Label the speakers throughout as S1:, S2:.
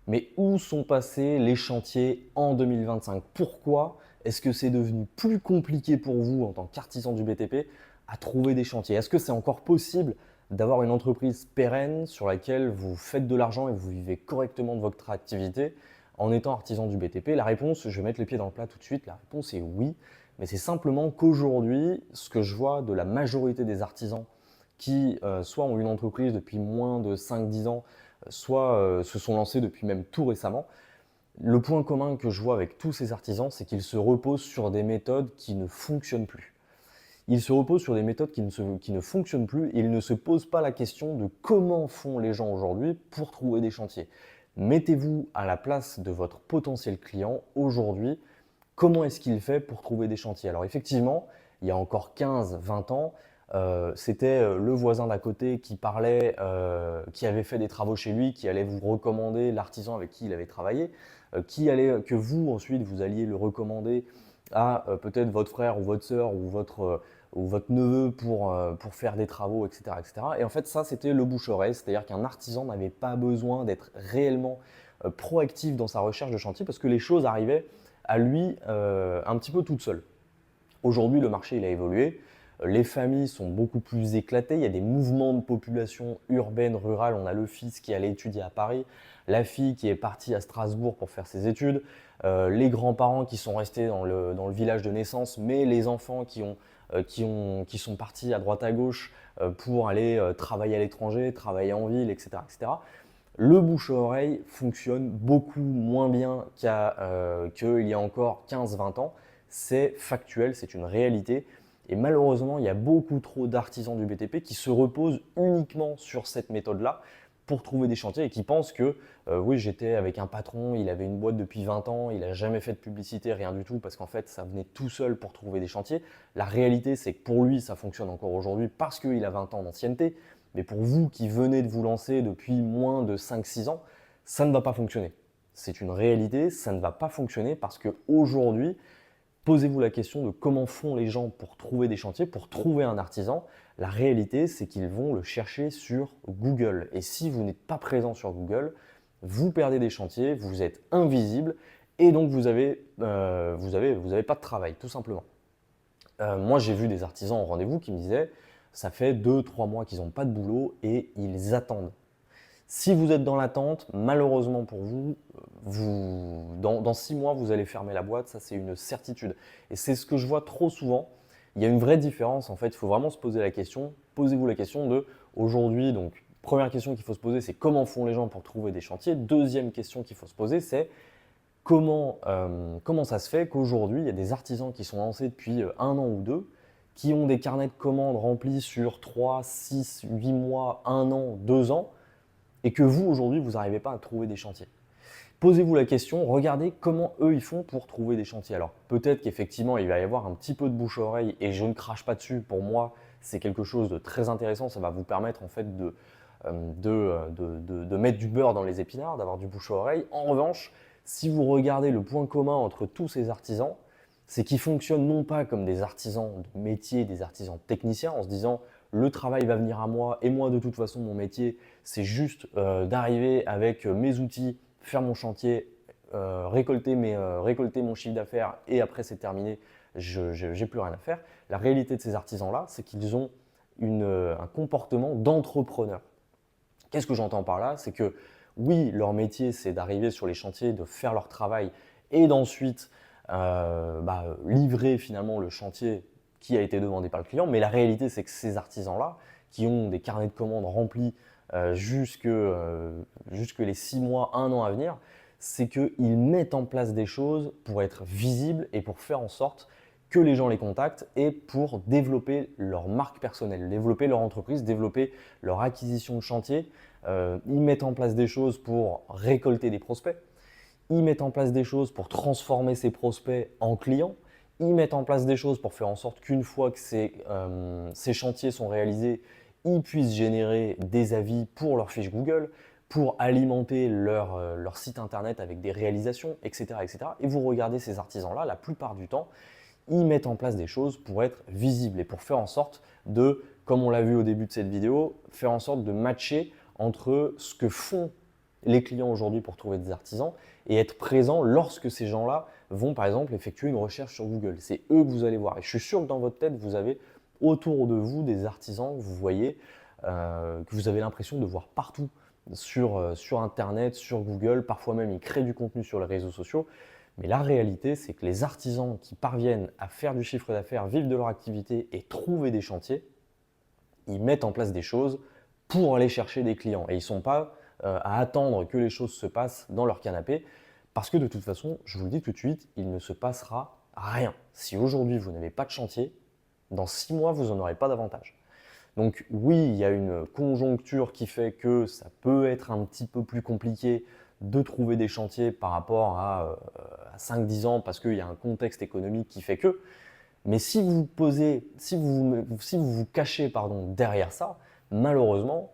S1: Mais où sont passés les chantiers en 2025? Pourquoi est-ce que c'est devenu plus compliqué pour vous en tant qu'artisan du BTP à trouver des chantiers? Est-ce que c'est encore possible d'avoir une entreprise pérenne sur laquelle vous faites de l'argent et vous vivez correctement de votre activité en étant artisan du BTP? La réponse, je vais mettre les pieds dans le plat tout de suite, la réponse est oui. Mais c'est simplement qu'aujourd'hui, ce que je vois de la majorité des artisans qui soit ont une entreprise depuis moins de 5-10 ans, soit se sont lancés depuis même tout récemment. Le point commun que je vois avec tous ces artisans, c'est qu'ils se reposent sur des méthodes qui ne fonctionnent plus. Ils se reposent sur des méthodes qui ne fonctionnent plus et ils ne se posent pas la question de comment font les gens aujourd'hui pour trouver des chantiers. Mettez-vous à la place de votre potentiel client aujourd'hui. Comment est-ce qu'il fait pour trouver des chantiers? Alors effectivement, il y a encore 15-20 ans, c'était le voisin d'à côté qui parlait, qui avait fait des travaux chez lui, qui allait vous recommander l'artisan avec qui il avait travaillé, que vous ensuite vous alliez le recommander à peut-être votre frère ou votre sœur ou votre neveu pour faire des travaux, etc., etc. Et en fait, ça, c'était le bouche-oreille, c'est-à-dire qu'un artisan n'avait pas besoin d'être réellement proactif dans sa recherche de chantier parce que les choses arrivaient à lui un petit peu toute seule. Aujourd'hui, le marché il a évolué. Les familles sont beaucoup plus éclatées. Il y a des mouvements de population urbaine, rurale. On a le fils qui allait étudier à Paris, la fille qui est partie à Strasbourg pour faire ses études, les grands-parents qui sont restés dans le village de naissance, mais les enfants qui sont partis à droite à gauche pour aller travailler à l'étranger, travailler en ville, etc., etc. Le bouche-à-oreille fonctionne beaucoup moins bien qu'il y a encore 15-20 ans. C'est factuel, c'est une réalité. Et malheureusement, il y a beaucoup trop d'artisans du BTP qui se reposent uniquement sur cette méthode-là pour trouver des chantiers et qui pensent que oui, j'étais avec un patron, il avait une boîte depuis 20 ans, il n'a jamais fait de publicité, rien du tout, parce qu'en fait, ça venait tout seul pour trouver des chantiers. La réalité, c'est que pour lui, ça fonctionne encore aujourd'hui parce qu'il a 20 ans d'ancienneté. Mais pour vous qui venez de vous lancer depuis moins de 5-6 ans, ça ne va pas fonctionner. C'est une réalité, ça ne va pas fonctionner parce qu'aujourd'hui, posez-vous la question de comment font les gens pour trouver des chantiers, pour trouver un artisan. La réalité, c'est qu'ils vont le chercher sur Google. Et si vous n'êtes pas présent sur Google, vous perdez des chantiers, vous êtes invisible et donc vous avez pas de travail, tout simplement. Moi, j'ai vu des artisans en rendez-vous qui me disaient ça fait 2-3 mois qu'ils n'ont pas de boulot et ils attendent. Si vous êtes dans l'attente, malheureusement pour vous, dans 6 mois, vous allez fermer la boîte, ça c'est une certitude. Et c'est ce que je vois trop souvent. Il y a une vraie différence en fait, il faut vraiment se poser la question, posez-vous la question de aujourd'hui, donc première question qu'il faut se poser, c'est comment font les gens pour trouver des chantiers. Deuxième question qu'il faut se poser, c'est comment ça se fait qu'aujourd'hui, il y a des artisans qui sont lancés depuis 1 an ou 2, qui ont des carnets de commandes remplis sur 3, 6, 8 mois, 1 an, 2 ans, et que vous, aujourd'hui, vous n'arrivez pas à trouver des chantiers. Posez-vous la question, regardez comment eux, ils font pour trouver des chantiers. Alors, peut-être qu'effectivement, il va y avoir un petit peu de bouche-oreille, et je ne crache pas dessus. Pour moi, c'est quelque chose de très intéressant. Ça va vous permettre, en fait, de mettre du beurre dans les épinards, d'avoir du bouche-oreille. En revanche, si vous regardez le point commun entre tous ces artisans, c'est qu'ils fonctionnent non pas comme des artisans de métier, des artisans techniciens, en se disant le travail va venir à moi et moi de toute façon mon métier c'est juste d'arriver avec mes outils, faire mon chantier, récolter mon chiffre d'affaires et après c'est terminé, je n'ai plus rien à faire. La réalité de ces artisans-là, c'est qu'ils ont un comportement d'entrepreneur. Qu'est-ce que j'entends par là? C'est que oui, leur métier, c'est d'arriver sur les chantiers, de faire leur travail et d'ensuite livrer finalement le chantier qui a été demandé par le client. Mais la réalité, c'est que ces artisans-là, qui ont des carnets de commandes remplis jusque les 6 mois, 1 an à venir, c'est qu'ils mettent en place des choses pour être visibles et pour faire en sorte que les gens les contactent et pour développer leur marque personnelle, développer leur entreprise, développer leur acquisition de chantier. Ils mettent en place des choses pour récolter des prospects. Ils mettent en place des choses pour transformer ces prospects en clients. Ils mettent en place des choses pour faire en sorte qu'une fois que ces chantiers sont réalisés, ils puissent générer des avis pour leur fiche Google, pour alimenter leur site internet avec des réalisations, etc., etc. Et vous regardez ces artisans-là, la plupart du temps, ils mettent en place des choses pour être visibles et pour faire en sorte de, comme on l'a vu au début de cette vidéo, faire en sorte de matcher entre ce que font les clients aujourd'hui pour trouver des artisans et être présent lorsque ces gens-là vont par exemple effectuer une recherche sur Google. C'est eux que vous allez voir. Et je suis sûr que dans votre tête, vous avez autour de vous des artisans que vous voyez, que vous avez l'impression de voir partout sur Internet, sur Google. Parfois même, ils créent du contenu sur les réseaux sociaux. Mais la réalité, c'est que les artisans qui parviennent à faire du chiffre d'affaires, vivre de leur activité et trouver des chantiers, ils mettent en place des choses pour aller chercher des clients. Et ils ne sont pas à attendre que les choses se passent dans leur canapé, parce que de toute façon, je vous le dis tout de suite, il ne se passera rien. Si aujourd'hui vous n'avez pas de chantier, dans 6 mois, vous n'en aurez pas davantage. Donc oui, il y a une conjoncture qui fait que ça peut être un petit peu plus compliqué de trouver des chantiers par rapport à 5-10 ans, parce qu'il y a un contexte économique qui fait que. Mais si vous vous cachez derrière ça, malheureusement,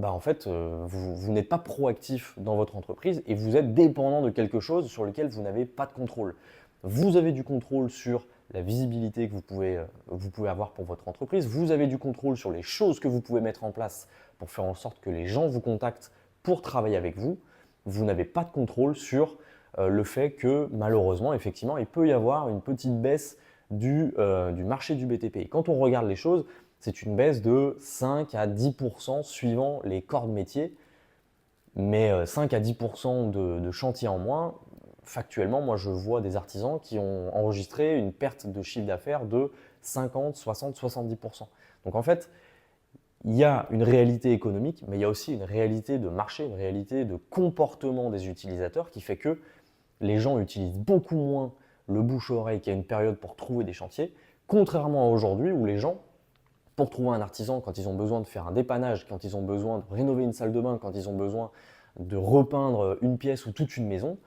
S1: en fait, vous n'êtes pas proactif dans votre entreprise et vous êtes dépendant de quelque chose sur lequel vous n'avez pas de contrôle. Vous avez du contrôle sur la visibilité que vous pouvez avoir pour votre entreprise. Vous avez du contrôle sur les choses que vous pouvez mettre en place pour faire en sorte que les gens vous contactent pour travailler avec vous. Vous n'avez pas de contrôle sur le fait que malheureusement, effectivement, il peut y avoir une petite baisse du marché du BTP. Et quand on regarde les choses, c'est une baisse de 5 à 10% suivant les corps de métier. Mais 5 à 10% de chantiers en moins, factuellement, moi je vois des artisans qui ont enregistré une perte de chiffre d'affaires de 50, 60, 70%. Donc en fait, il y a une réalité économique, mais il y a aussi une réalité de marché, une réalité de comportement des utilisateurs qui fait que les gens utilisent beaucoup moins le bouche-oreille qu'il y a une période pour trouver des chantiers, contrairement à aujourd'hui où les gens, pour trouver un artisan, quand ils ont besoin de faire un dépannage, quand ils ont besoin de rénover une salle de bain, quand ils ont besoin de repeindre une pièce ou toute une maison,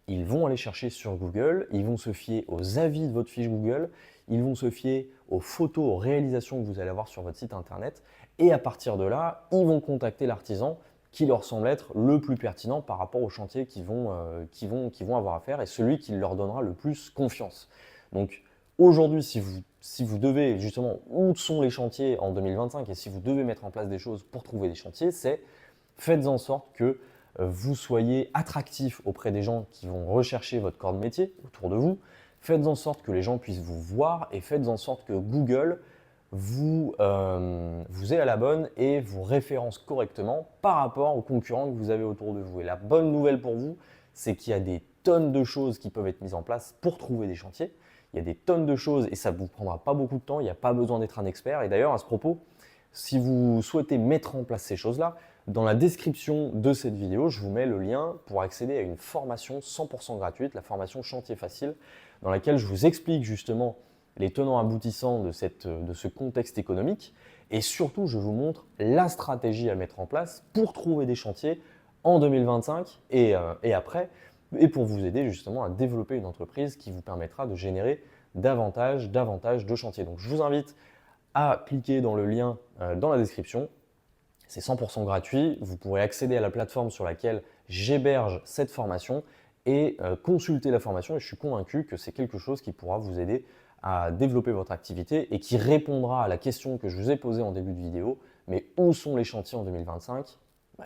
S1: ils vont aller chercher sur Google, ils vont se fier aux avis de votre fiche Google, ils vont se fier aux photos, aux réalisations que vous allez avoir sur votre site internet, et à partir de là, ils vont contacter l'artisan qui leur semble être le plus pertinent par rapport au chantier qu'ils vont avoir à faire et celui qui leur donnera le plus confiance. Donc aujourd'hui, si vous devez justement, où sont les chantiers en 2025 et si vous devez mettre en place des choses pour trouver des chantiers, c'est faites en sorte que vous soyez attractif auprès des gens qui vont rechercher votre corps de métier autour de vous. Faites en sorte que les gens puissent vous voir et faites en sorte que Google vous ait à la bonne et vous référence correctement par rapport aux concurrents que vous avez autour de vous. Et la bonne nouvelle pour vous, c'est qu'il y a des tonnes de choses qui peuvent être mises en place pour trouver des chantiers. Il y a des tonnes de choses et ça ne vous prendra pas beaucoup de temps. Il n'y a pas besoin d'être un expert. Et d'ailleurs, à ce propos, si vous souhaitez mettre en place ces choses-là, dans la description de cette vidéo, je vous mets le lien pour accéder à une formation 100% gratuite, la formation Chantier Facile, dans laquelle je vous explique justement les tenants aboutissants de ce contexte économique et surtout, je vous montre la stratégie à mettre en place pour trouver des chantiers en 2025 et après, et pour vous aider justement à développer une entreprise qui vous permettra de générer davantage de chantiers. Donc, je vous invite à cliquer dans le lien dans la description. C'est 100% gratuit. Vous pourrez accéder à la plateforme sur laquelle j'héberge cette formation et consulter la formation. Et je suis convaincu que c'est quelque chose qui pourra vous aider à développer votre activité et qui répondra à la question que je vous ai posée en début de vidéo. Mais où sont les chantiers en 2025 ?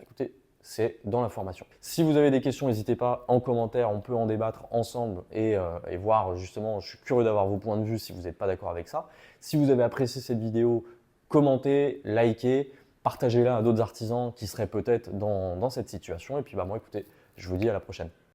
S1: Écoutez, c'est dans la formation. Si vous avez des questions, n'hésitez pas en commentaire, on peut en débattre ensemble et voir justement, je suis curieux d'avoir vos points de vue si vous n'êtes pas d'accord avec ça. Si vous avez apprécié cette vidéo, commentez, likez, partagez-la à d'autres artisans qui seraient peut-être dans cette situation. Et puis moi, écoutez, je vous dis à la prochaine.